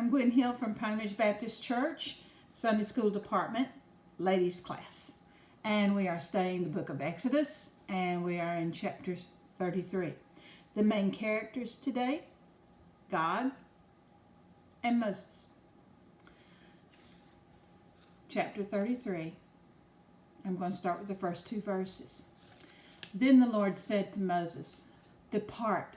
I'm Gwen Hill from Pine Ridge Baptist Church, Sunday School Department, Ladies Class. And we are studying the book of Exodus, and we are in chapter 33. The main characters today, God and Moses. Chapter 33. I'm going to start with the first two verses. Then the Lord said to Moses, "Depart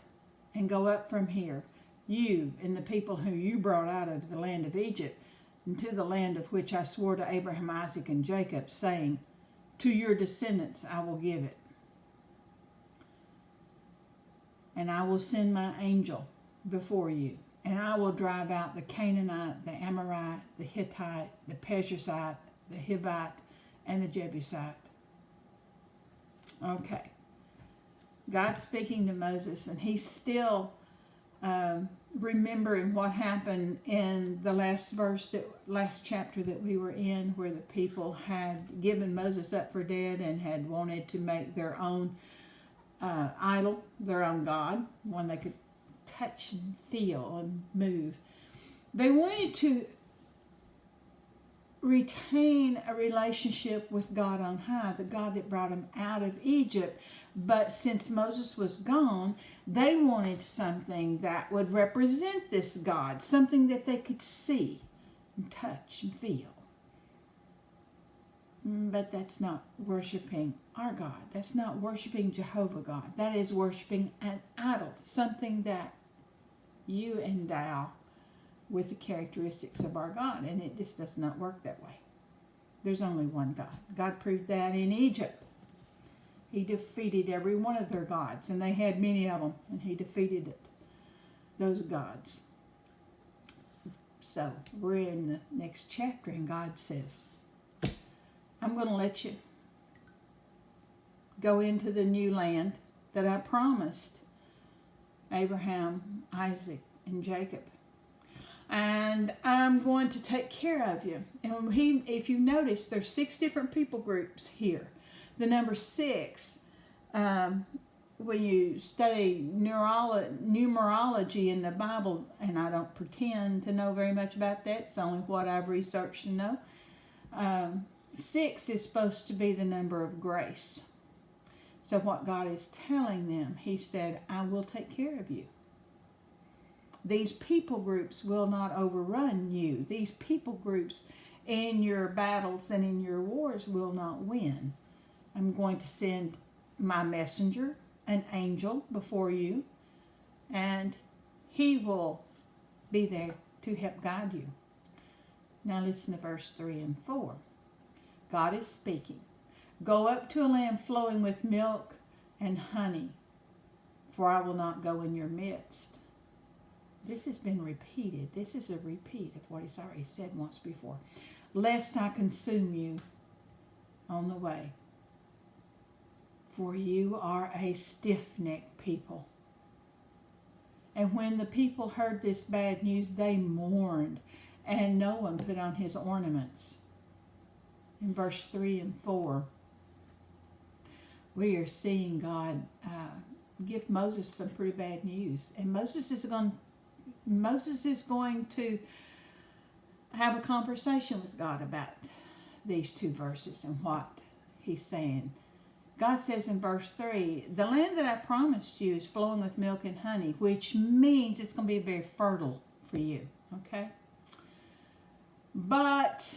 and go up from here, you and the people whom you brought out of the land of Egypt, into the land of which I swore to Abraham, Isaac, and Jacob, saying, to your descendants I will give it. And I will send my angel before you, and I will drive out the Canaanite, the Amorite, the Hittite, the Perizzite, the Hivite, and the Jebusite." Okay. God's speaking to Moses, and he's still remembering what happened in the last chapter that we were in, where the people had given Moses up for dead and had wanted to make their own idol, their own God, one they could touch and feel and move. They wanted to retain a relationship with God on high, the God that brought them out of Egypt. But since Moses was gone, they wanted something that would represent this God, something that they could see and touch and feel. But that's not worshiping our God. That's not worshiping Jehovah God. That is worshiping an idol, something that you endow with the characteristics of our God, and it just does not work that way. There's only one God. God proved that in Egypt. He defeated every one of their gods, and they had many of them, and he defeated those gods. So we're in the next chapter, and God says, I'm going to let you go into the new land that I promised Abraham, Isaac, and Jacob. And I'm going to take care of you. And if you notice, there's 6 different people groups here. The number 6, when you study numerology in the Bible, and I don't pretend to know very much about that, it's only what I've researched to know. 6 is supposed to be the number of grace. So what God is telling them, he said, I will take care of you. These people groups will not overrun you. These people groups in your battles and in your wars will not win. I'm going to send my messenger, an angel, before you, and he will be there to help guide you. Now listen to verse 3 and 4. God is speaking. Go up to a land flowing with milk and honey, for I will not go in your midst. This has been repeated. This is a repeat of what he's already said once before. Lest I consume you on the way. For you are a stiff-necked people. And when the people heard this bad news, they mourned, and no one put on his ornaments. In verse 3 and 4, we are seeing God give Moses some pretty bad news. And Moses is going to have a conversation with God about these 2 verses and what he's saying. God says in verse 3, the land that I promised you is flowing with milk and honey, which means it's going to be very fertile for you, okay? But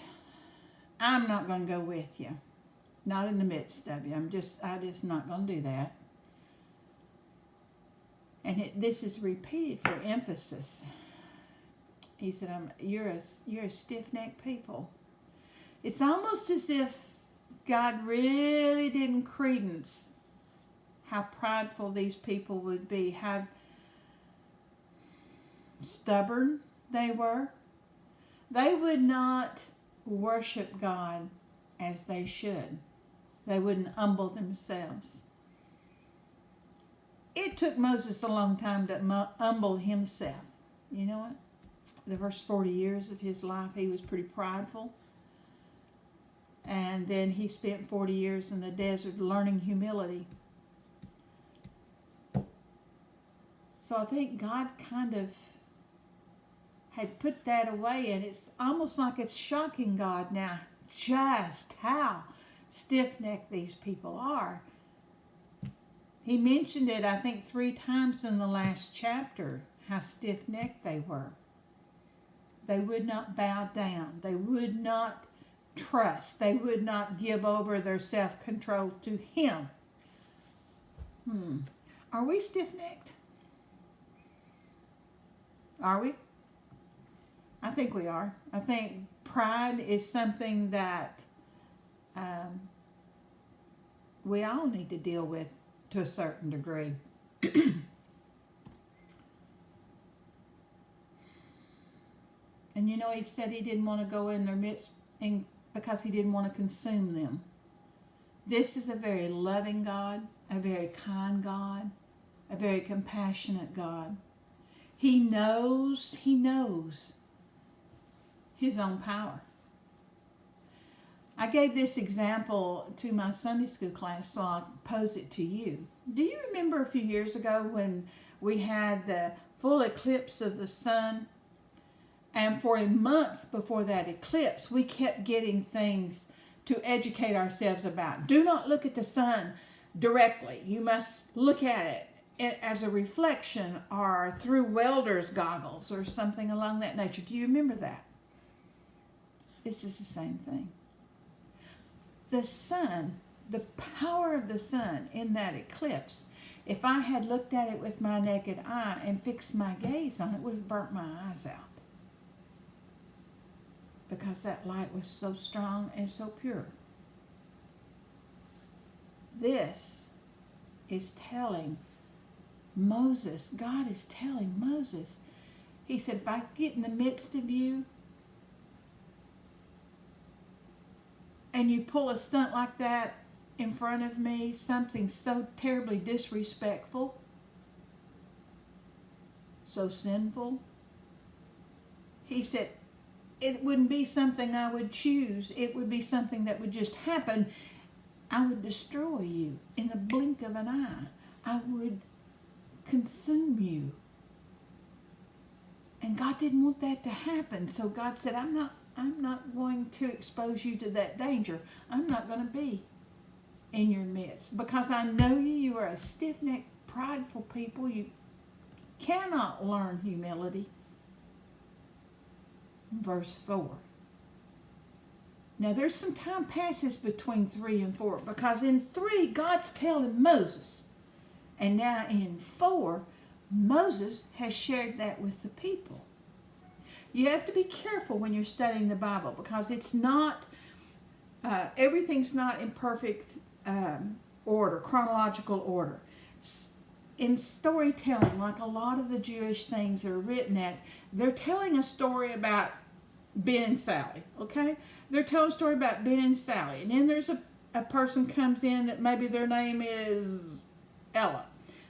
I'm not going to go with you. Not in the midst of you. I'm just not going to do that. And this is repeated for emphasis. He said, you're a stiff-necked people. It's almost as if God really didn't credence how prideful these people would be, how stubborn they were. They would not worship God as they should. They wouldn't humble themselves. It took Moses a long time to humble himself. You know what? The first 40 years of his life, he was pretty prideful. And then he spent 40 years in the desert learning humility. So I think God kind of had put that away, and it's almost like it's shocking God now just how stiff-necked these people are. He mentioned it, I think, 3 times in the last chapter, how stiff-necked they were. They would not bow down. They would not trust. They would not give over their self-control to Him. Are we stiff-necked? Are we? I think we are. I think pride is something that we all need to deal with to a certain degree. And you know, He said He didn't want to go in their midst because He didn't want to consume them. This is a very loving God, a very kind God, a very compassionate God. He knows His own power. I gave this example to my Sunday school class, so I'll pose it to you. Do you remember a few years ago when we had the full eclipse of the sun? And for a month before that eclipse, we kept getting things to educate ourselves about. Do not look at the sun directly. You must look at it as a reflection or through welder's goggles or something along that nature. Do you remember that? This is the same thing. The sun, the power of the sun in that eclipse, if I had looked at it with my naked eye and fixed my gaze on it, would have burnt my eyes out. Because that light was so strong and so pure. This is telling Moses, God is telling Moses, He said, if I get in the midst of you and you pull a stunt like that in front of me, something so terribly disrespectful, so sinful, He said, it wouldn't be something I would choose. It would be something that would just happen. I would destroy you in the blink of an eye. I would consume you. And God didn't want that to happen. So God said, I'm not going to expose you to that danger. I'm not going to be in your midst. Because I know you. You are a stiff-necked, prideful people. You cannot learn humility. Verse 4. Now there's some time passes between 3 and 4, because in 3 God's telling Moses, and now in 4 Moses has shared that with the people. You have to be careful when you're studying the Bible, because it's not everything's not in perfect order, chronological order. In storytelling, like a lot of the Jewish things are written at, they're telling a story about Ben and Sally, okay? They're telling a story about Ben and Sally, and then there's a person comes in that maybe their name is Ella,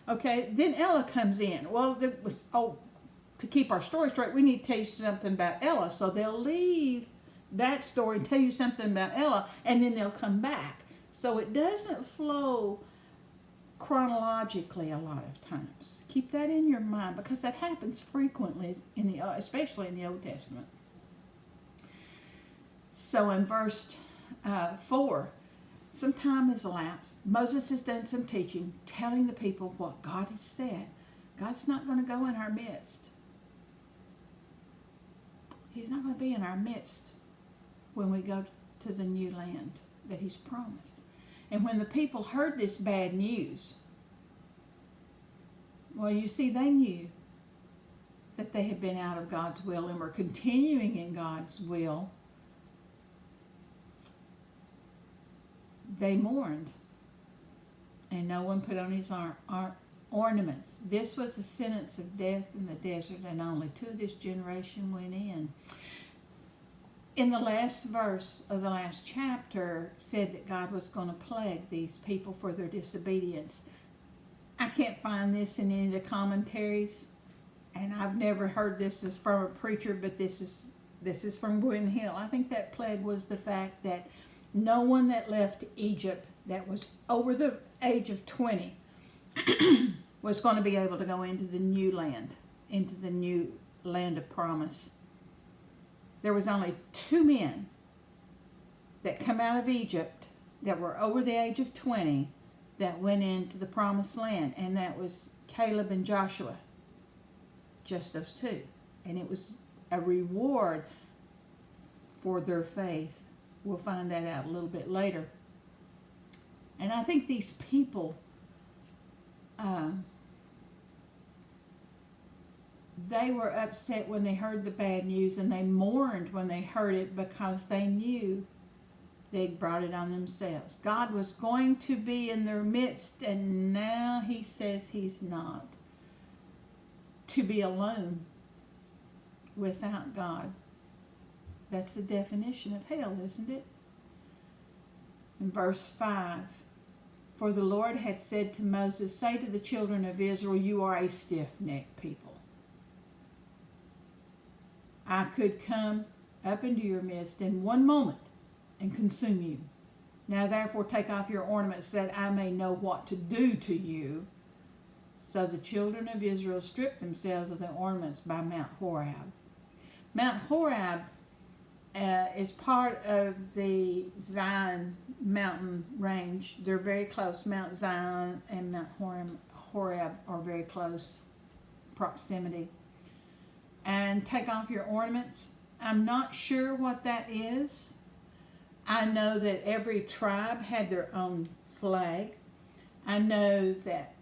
okay? Then Ella comes in. Well, to keep our story straight, we need to tell you something about Ella. So they'll leave that story and tell you something about Ella, and then they'll come back. So it doesn't flow chronologically a lot of times. Keep that in your mind, because that happens frequently, especially in the Old Testament. So in verse 4, some time has elapsed. Moses has done some teaching, telling the people what God has said. God's not going to go in our midst. He's not going to be in our midst when we go to the new land that He's promised. And when the people heard this bad news, well, you see, they knew that they had been out of God's will and were continuing in God's will. They mourned, and no one put on his ornaments. This was the sentence of death in the desert, and only 2 of this generation went in. In the last verse of the last chapter, said that God was going to plague these people for their disobedience. I can't find this in any of the commentaries, and I've never heard this as from a preacher, but this is from Gwynn Hill. I think that plague was the fact that no one that left Egypt that was over the age of 20 was going to be able to go into the new land of promise. there was only 2 men that come out of Egypt that were over the age of 20 that went into the promised land, and that was Caleb and Joshua. Just those 2. And it was a reward for their faith. We'll find that out a little bit later. And I think these people, they were upset when they heard the bad news, and they mourned when they heard it because they knew they'd brought it on themselves. God was going to be in their midst, and now he says he's not. To be alone without God. That's the definition of hell, isn't it? In verse 5, for the Lord had said to Moses, say to the children of Israel, you are a stiff-necked people. I could come up into your midst in one moment and consume you. Now therefore take off your ornaments, that I may know what to do to you. So the children of Israel stripped themselves of their ornaments by Mount Horeb. Mount Horeb is part of the Zion mountain range. They're very close. Mount Zion and Mount Horeb are very close proximity. And take off your ornaments. I'm not sure what that is. I know that every tribe had their own flag. I know that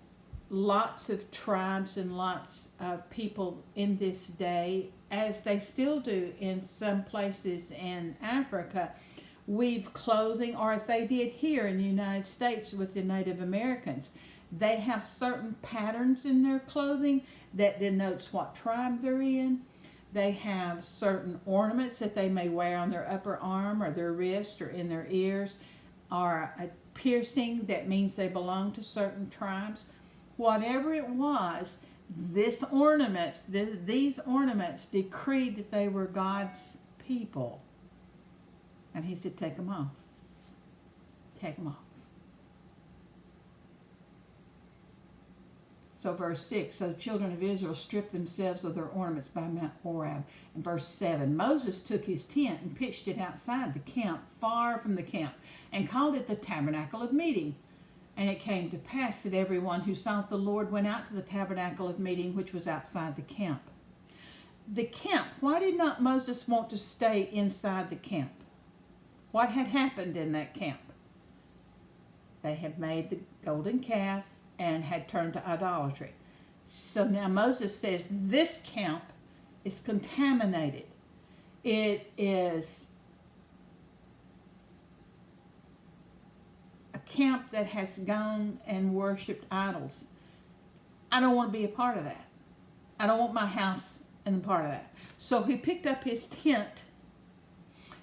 lots of tribes and lots of people in this day, as they still do in some places in Africa, weave clothing, or if they did here in the United States with the Native Americans, they have certain patterns in their clothing that denotes what tribe they're in. They have certain ornaments that they may wear on their upper arm or their wrist or in their ears, or a piercing that means they belong to certain tribes. Whatever it was, these ornaments decreed that they were God's people. And he said, take them off. Take them off. So verse 6, so the children of Israel stripped themselves of their ornaments by Mount Horeb. And verse 7, Moses took his tent and pitched it outside the camp, far from the camp, and called it the tabernacle of meeting. And it came to pass that everyone who sought the Lord went out to the tabernacle of meeting, which was outside the camp. The camp, why did not Moses want to stay inside the camp? What had happened in that camp? They had made the golden calf and had turned to idolatry. So now Moses says this camp is contaminated. It is a camp that has gone and worshipped idols. I don't want to be a part of that. I don't want my house in a part of that. So he picked up his tent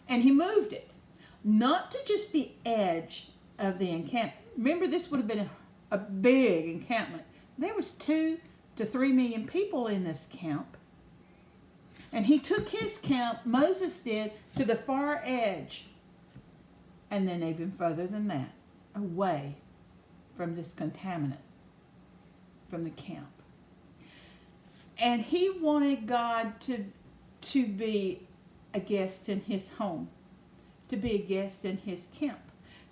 and he moved it, not to just the edge of the encampment. Remember, this would have been a big encampment. There was 2 to 3 million people in this camp. And he took his camp, Moses did, to the far edge. And then even further than that, away from this contaminant, from the camp. And he wanted God to be a guest in his home, to be a guest in his camp.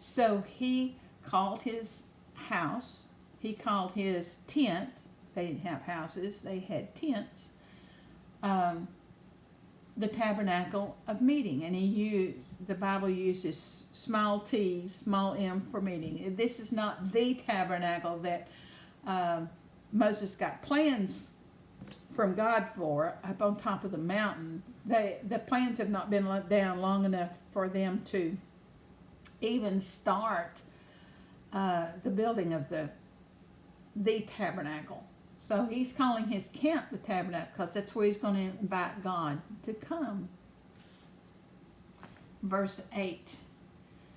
So he called his house, he called his tent, they didn't have houses, they had tents, the tabernacle of meeting. And the Bible uses small t, small m for meeting. This is not the tabernacle that Moses got plans from God for up on top of the mountain. The plans have not been let down long enough for them to even start the building of the tabernacle. So he's calling his camp the tabernacle because that's where he's going to invite God to come. Verse 8.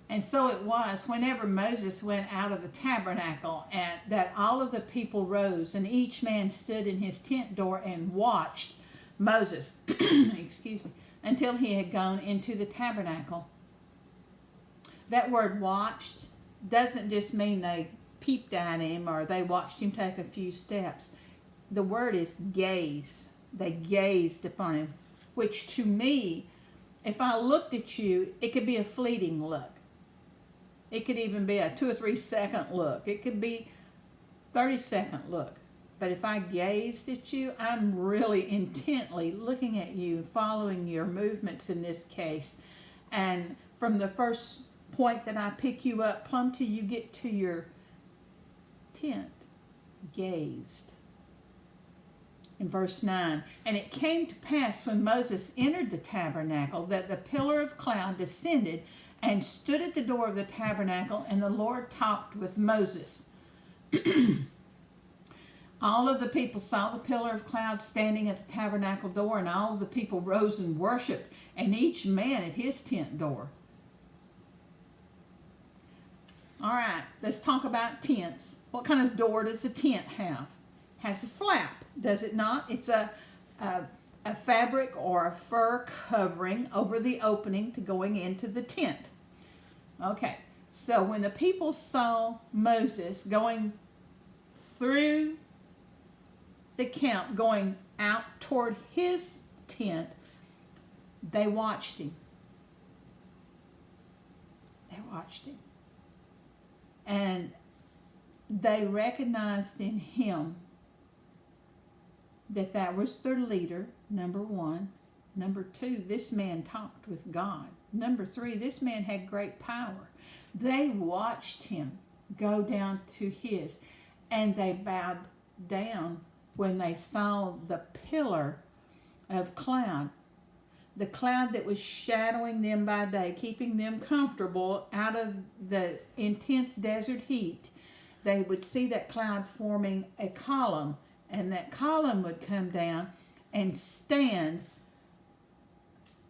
And so it was, whenever Moses went out of the tabernacle, and that all of the people rose, and each man stood in his tent door and watched Moses, excuse me, until he had gone into the tabernacle. That word watched doesn't just mean they peeped at him or they watched him take a few steps. The word is gaze. They gazed upon him, which to me if I looked at you, it could be a fleeting look. It could even be a 2 or 3 second look. It could be 30-second look. But if I gazed at you, I'm really intently looking at you, following your movements in this case. And from the first point that I pick you up, plumb till you get to your tent, gazed. In verse 9, and it came to pass when Moses entered the tabernacle that the pillar of cloud descended and stood at the door of the tabernacle, and the Lord talked with Moses. All of the people saw the pillar of cloud standing at the tabernacle door, and all of the people rose and worshiped, and each man at his tent door. All right, let's talk about tents. What kind of door does a tent have? Has a flap, does it not? It's a fabric or a fur covering over the opening to going into the tent. Okay, so when the people saw Moses going through the camp, going out toward his tent, they watched him. They watched him. And they recognized in him that was their leader, number one. Number two, this man talked with God. Number three, this man had great power. They watched him go down to his, and they bowed down when they saw the pillar of cloud. The cloud that was shadowing them by day, keeping them comfortable out of the intense desert heat. They would see that cloud forming a column, and that column would come down and stand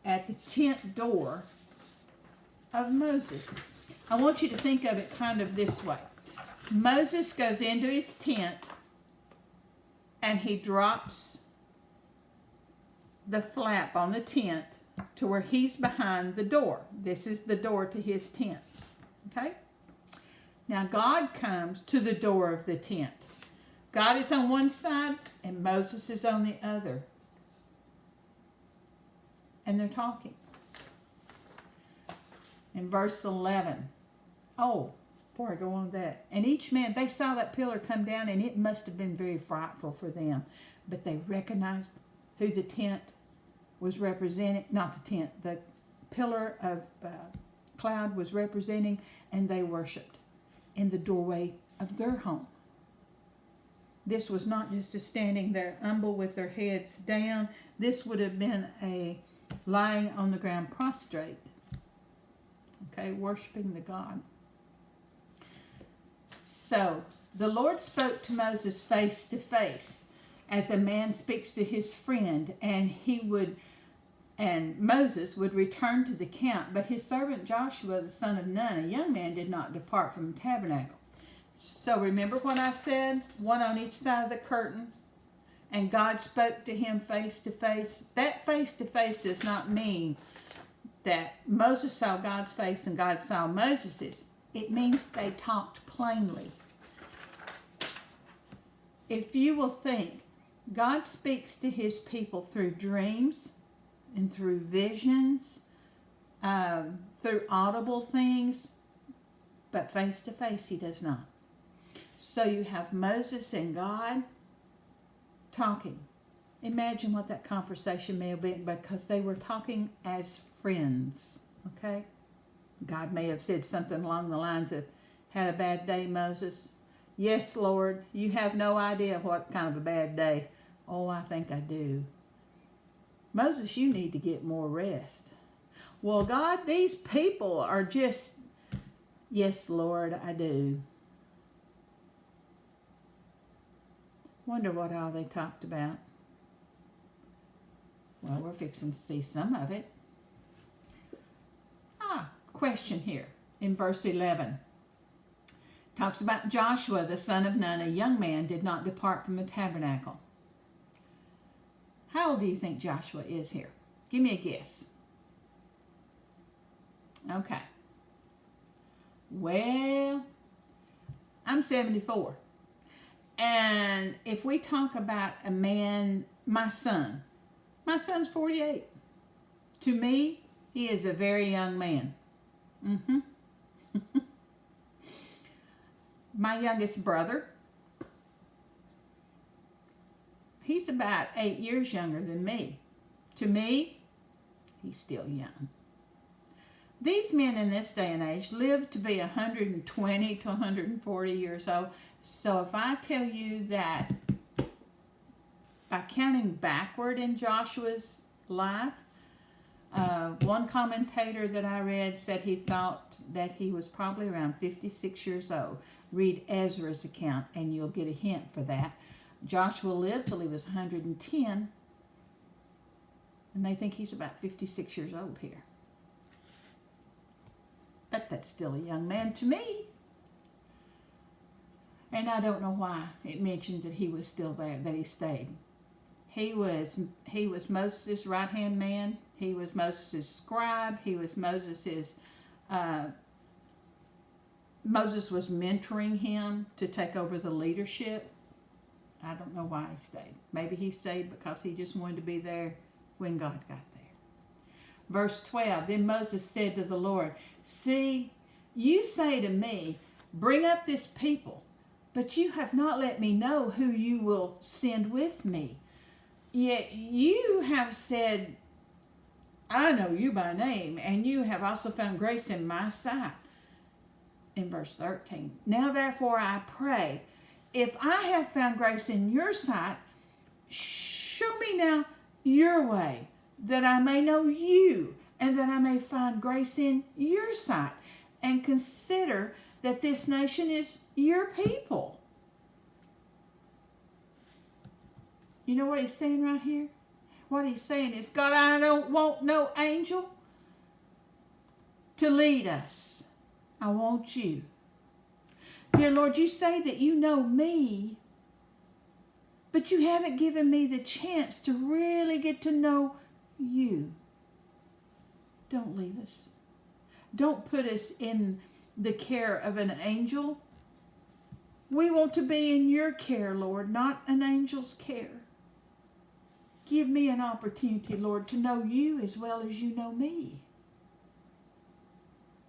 at the tent door of Moses. I want you to think of it kind of this way. Moses goes into his tent and he drops the flap on the tent to where he's behind the door. This is the door to his tent. Okay? Now God comes to the door of the tent. God is on one side and Moses is on the other. And they're talking. In verse 11. Oh, before I go on with that. And each man, they saw that pillar come down, and it must have been very frightful for them. But they recognized who the tent was representing. Not the tent, the pillar of cloud was representing, and they worshiped in the doorway of their home. This was not just a standing there humble with their heads down. This would have been a lying on the ground prostrate. Okay, worshiping the God. So the Lord spoke to Moses face to face, as a man speaks to his friend, and Moses would return to the camp. But his servant Joshua, the son of Nun, a young man, did not depart from the tabernacle. So remember what I said? One on each side of the curtain. And God spoke to him face to face. That face to face does not mean that Moses saw God's face and God saw Moses's. It means they talked plainly. If you will think, God speaks to his people through dreams and through visions, through audible things, but face to face he does not. So you have Moses and God talking. Imagine what that conversation may have been, because they were talking as friends, okay? God may have said something along the lines of, "Had a bad day, Moses?" "Yes, Lord, you have no idea what kind of a bad day." "Oh, I think I do." "Moses, you need to get more rest." "Well, God, these people are just..." "Yes, Lord, I do." Wonder what all they talked about. Well, we're fixing to see some of it. Question here in verse 11. Talks about Joshua, the son of Nun, a young man, did not depart from the tabernacle. How old do you think Joshua is here? Give me a guess. Okay. Well, I'm 74. And if we talk about a man, my son's 48. To me, He is a very young man. Mm-hmm. My youngest brother, he's about 8 years younger than me. To me, he's still young. These men in this day and age live to be 120 to 140 years old. So if I tell you that by counting backward in Joshua's life, one commentator that I read said he thought that he was probably around 56 years old. Read Ezra's account and you'll get a hint for that. Joshua lived till he was 110, and they think he's about 56 years old here. But that's still a young man to me. And I don't know why it mentioned that he was still there, that he stayed. He was Moses' right-hand man. He was Moses' scribe. He was Moses' Moses was mentoring him to take over the leadership. I don't know why he stayed. Maybe he stayed because he just wanted to be there when God got there. Verse 12, then Moses said to the Lord, see, you say to me, bring up this people, but you have not let me know who you will send with me. Yet you have said, I know you by name, and you have also found grace in my sight. In verse 13, now therefore I pray, if I have found grace in your sight, show me now your way, that I may know you, and that I may find grace in your sight, and consider that this nation is your people. You know what he's saying right here? What he's saying is, God, I don't want no angel to lead us. I want you. Dear Lord, you say that you know me, but you haven't given me the chance to really get to know you. Don't leave us. Don't put us in the care of an angel. We want to be in your care, Lord, not an angel's care. Give me an opportunity, Lord, to know you as well as you know me.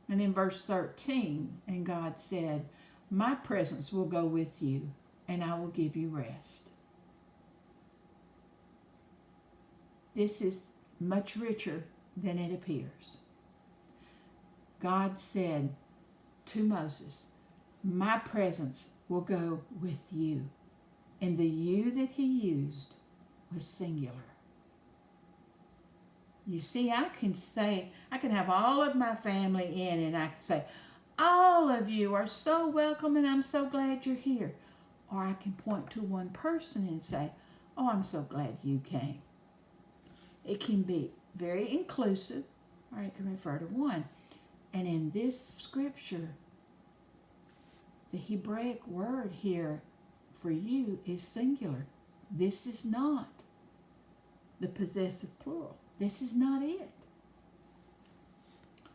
And in verse 13, and God said, my presence will go with you, and I will give you rest. This is much richer than it appears. God said to Moses, my presence will go with you. And the you that he used was singular. You see, I can have all of my family in, and I can say, all of you are so welcome, and I'm so glad you're here. Or I can point to one person and say, oh, I'm so glad you came. It can be very inclusive, or it can refer to one. And in this scripture, the Hebraic word here for you is singular. This is not the possessive plural. This is not it.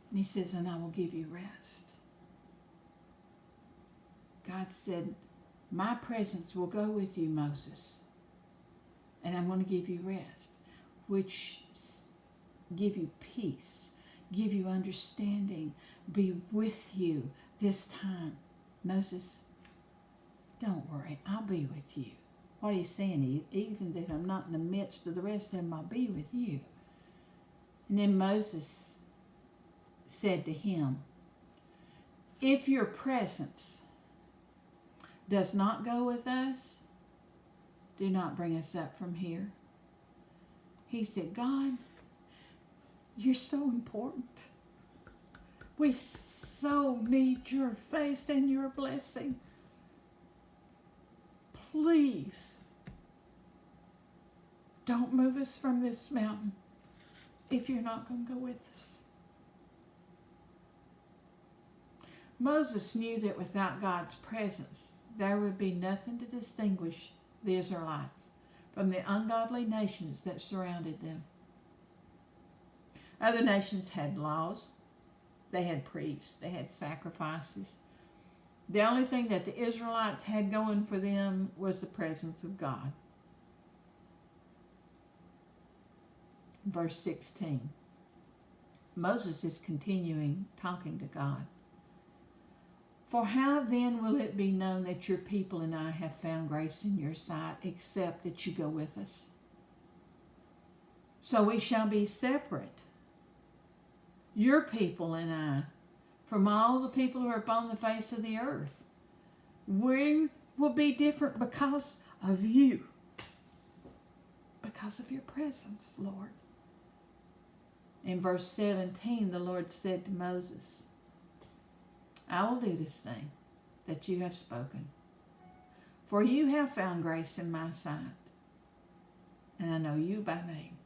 And he says, and I will give you rest. God said, my presence will go with you, Moses. And I'm going to give you rest, which give you peace, give you understanding, be with you this time. Moses, don't worry, I'll be with you. What he's saying, even if I'm not in the midst of the rest of them, I'll be with you. And then Moses said to him, if your presence does not go with us, do not bring us up from here. He said, God, you're so important. We so need your face and your blessing. Please, don't move us from this mountain if you're not going to go with us. Moses knew that without God's presence, there would be nothing to distinguish the Israelites from the ungodly nations that surrounded them. Other nations had laws, they had priests, they had sacrifices. The only thing that the Israelites had going for them was the presence of God. Verse 16. Moses is continuing talking to God. For how then will it be known that your people and I have found grace in your sight, except that you go with us? So we shall be separate, your people and I, from all the people who are upon the face of the earth. We will be different because of you, because of your presence, Lord. In verse 17, the Lord said to Moses, I will do this thing that you have spoken, for you have found grace in my sight, and I know you by name.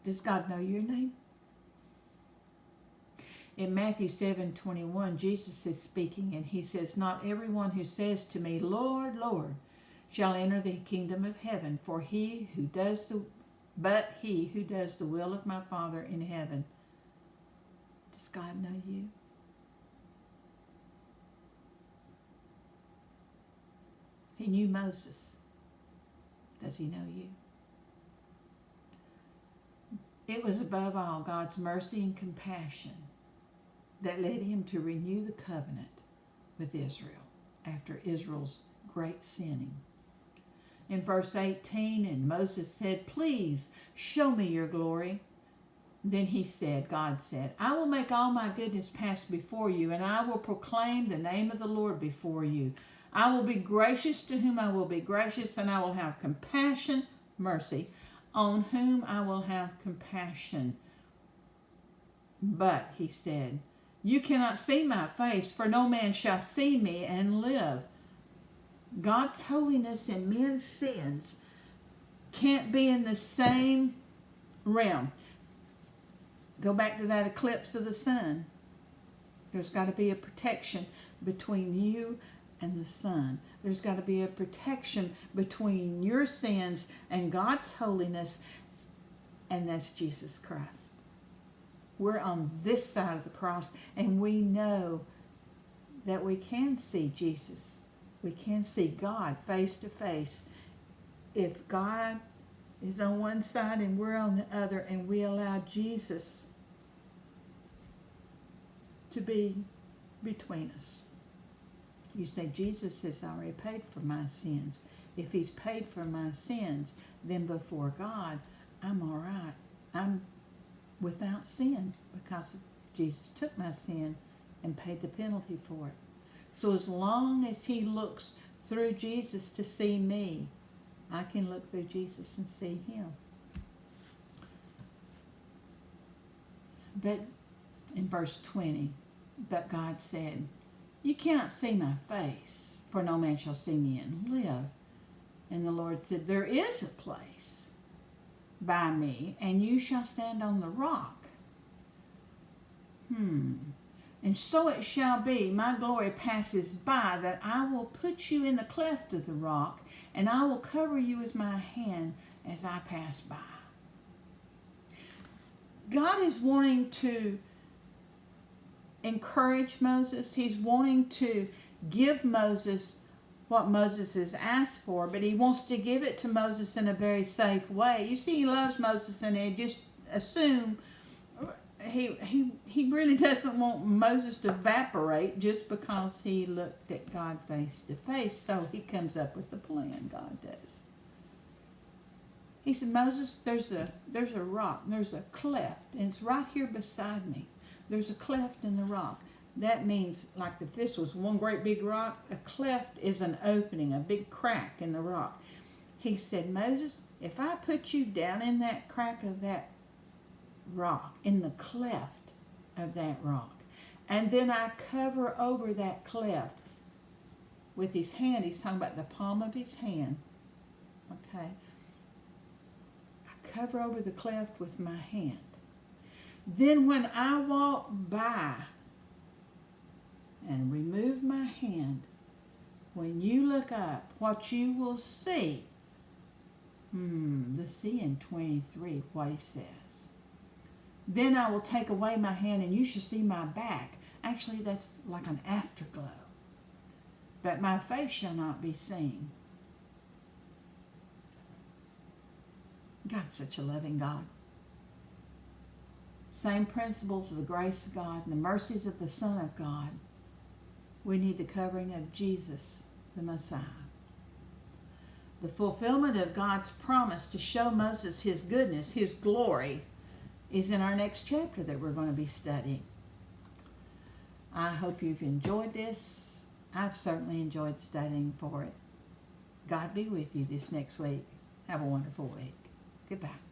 Does God know your name? In Matthew 7:21, Jesus is speaking, and he says, Not everyone who says to me, Lord, Lord, shall enter the kingdom of heaven, but he who does the will of my Father in heaven. Does God know you? He knew Moses. Does he know you? It was above all God's mercy and compassion that led him to renew the covenant with Israel after Israel's great sinning. In verse 18, and Moses said, Please show me your glory. Then God said, I will make all my goodness pass before you, and I will proclaim the name of the Lord before you. I will be gracious to whom I will be gracious, and I will have compassion, mercy, on whom I will have compassion. But, he said, you cannot see my face, for no man shall see me and live. God's holiness and men's sins can't be in the same realm. Go back to that eclipse of the sun. There's got to be a protection between you and the sun. There's got to be a protection between your sins and God's holiness, and that's Jesus Christ. We're on this side of the cross, and we know that we can see Jesus. We can see God face to face. If God is on one side and we're on the other, and we allow Jesus to be between us. You say, Jesus has already paid for my sins. If he's paid for my sins, then before God, I'm all right. I'm without sin because Jesus took my sin and paid the penalty for it. So as long as he looks through Jesus to see me, I can look through Jesus and see him. But in verse 20, but God said, you cannot see my face, for no man shall see me and live. And the Lord said, there is a place by me, and you shall stand on the rock. And so it shall be, my glory passes by, that I will put you in the cleft of the rock, and I will cover you with my hand as I pass by. God is wanting to encourage Moses. He's wanting to give Moses what Moses has asked for, but he wants to give it to Moses in a very safe way. You see, he loves Moses, and he just assume he really doesn't want Moses to evaporate just because he looked at God face to face. So he comes up with a plan. God does. He said, Moses, there's a rock, there's a cleft, and it's right here beside me. There's a cleft in the rock. That means, like if this was one great big rock, a cleft is an opening, a big crack in the rock. He said, Moses, if I put you down in that crack of that rock, in the cleft of that rock, and then I cover over that cleft with his hand, he's talking about the palm of his hand, okay? I cover over the cleft with my hand. Then when I walk by and remove my hand, when you look up, what you will see, the see in 23, what he says. Then I will take away my hand, and you shall see my back. Actually, that's like an afterglow. But my face shall not be seen. God's such a loving God. Same principles of the grace of God and the mercies of the Son of God. We need the covering of Jesus, the Messiah. The fulfillment of God's promise to show Moses his goodness, his glory, is in our next chapter that we're going to be studying. I hope you've enjoyed this. I've certainly enjoyed studying for it. God be with you this next week. Have a wonderful week. Goodbye.